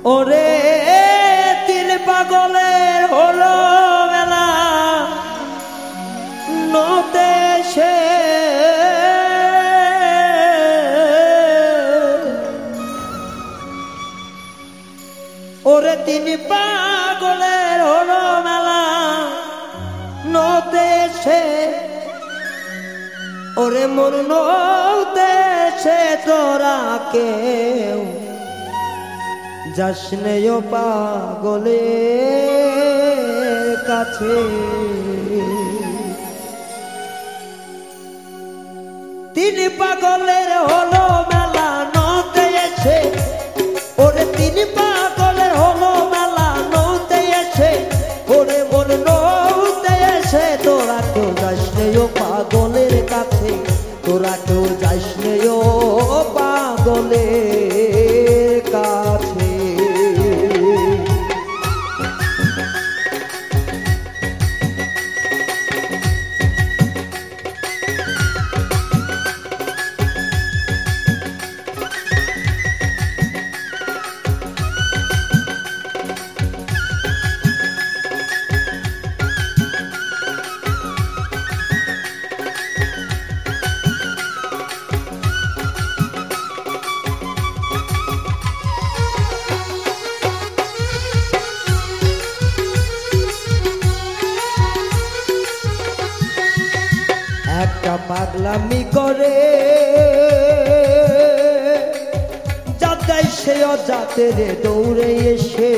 ওরে তিল পাগলের হলো মেলা নদেশে ওরে তিন পাগলের হলো মেলা নদেশে ওরে মোর নদেশে তোরা কেউ যাসনেও পাগলের কাছে তিন পাগলের হলো মেলা নদে এসে ওরে তিন পাগলের হলো মেলা নদে এসে ওরে মোর নদে এসে তোরা কেউ যাসনেও পাগলের কাছে তোরা কেউ যাসনেও পাগলের কাছে একটা পাগলামি করে যাতে সে অজাতে রে দৌড়ে এসে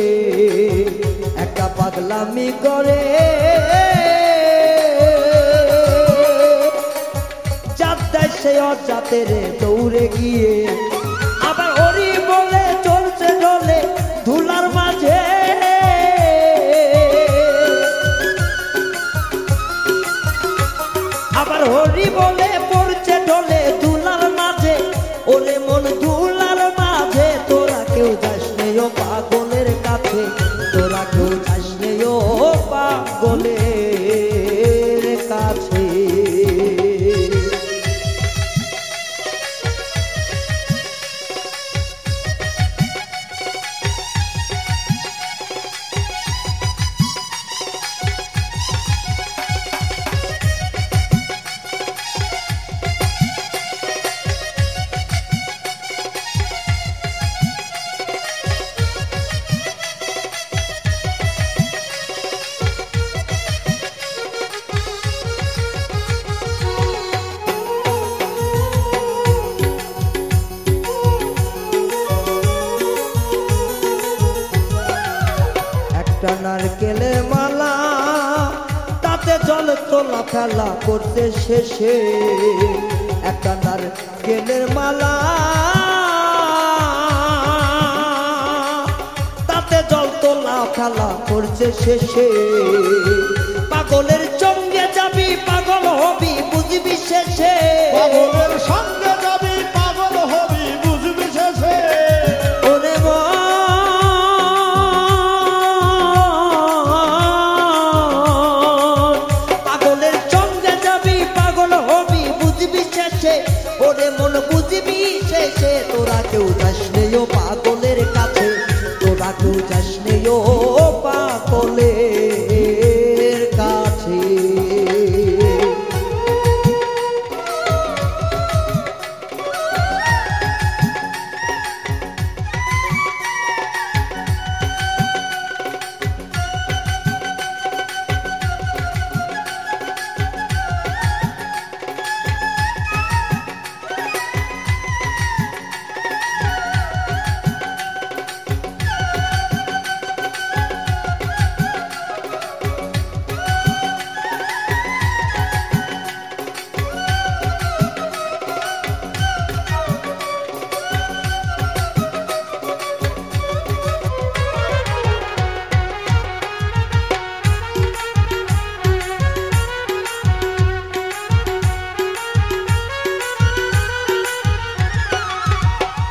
একটা পাগলামি করে যাতে সে অজাতে রে দৌড়ে গিয়ে আবার হরি বলে চলছে ডলে ধুলার মাঝে আবার হরি বলে পড়ছে ঢলে ধুলার মাঝে ওরে মন ধুলার মাঝে তোরা কেউ যাসনেও পাগলের কাছে তোরা কেউ যাসনেও পাগলের কাছে একটা নারকেলের মালা তাতে জল তোলা ফেলা করতে শেষে একটা নারকেলের মালা তাতে জল তোলা ফেলা করছে শেষে পাগলের সঙ্গে যাবি পাগল হবি বুঝবি শেষে পাগলের সঙ্গে যাবি পাগল হবি বুঝবি শেষে ওরে পাগলের সঙ্গে যাবি পাগল হবি বুঝবি শেষে ওরে মন বুঝবি শেষে তোরা কেউ যাসনেও পাগলের কাছে তোরা কেউ যাসনেও পাগলের কাছে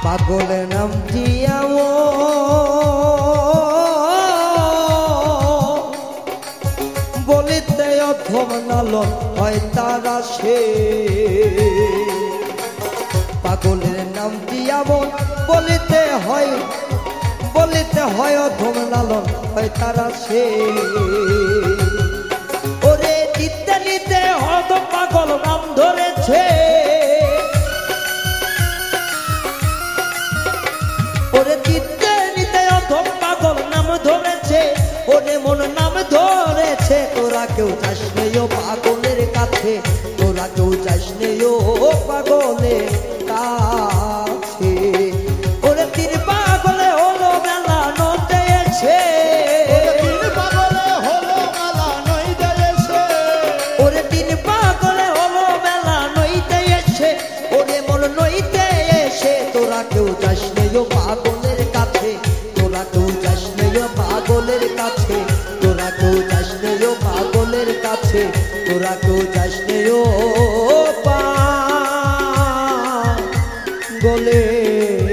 পাগলের নাম জিয়াও বলিতে অধম নালন হয় তারা সে পাগলের নাম দিয়াবো বলিতে হয় বলিতে হয় অধম লালন হয় তারা সে ওরে নিতে নিতে হদ পাগল নাম ধরেছে ওরে নিতে নিতে অধম পাগল নাম ধরেছে ওরে মন নাম ধরেছে তোরা কেউ যাস নেই ও পাগলের কাছে তোরা কেউ যাস নেই ও পাগলের কাছে ওরে তিন পাগলে হলো মেলা নতেছে তিন পাগলে হলো মেলা নইতে এসে ওরে তিন পাগলে হলো মেলা নইতে এসে ওরে মন নইতে এসে তোরা কেউ যাস নেই ও পাগলের কাছে তোরা কেউ যাস নেই ও পাগলের কাছে তোরা কেউ যাস নেই ও পাগলের কাছে তোরা কেউ যাস নেই ও পাগলের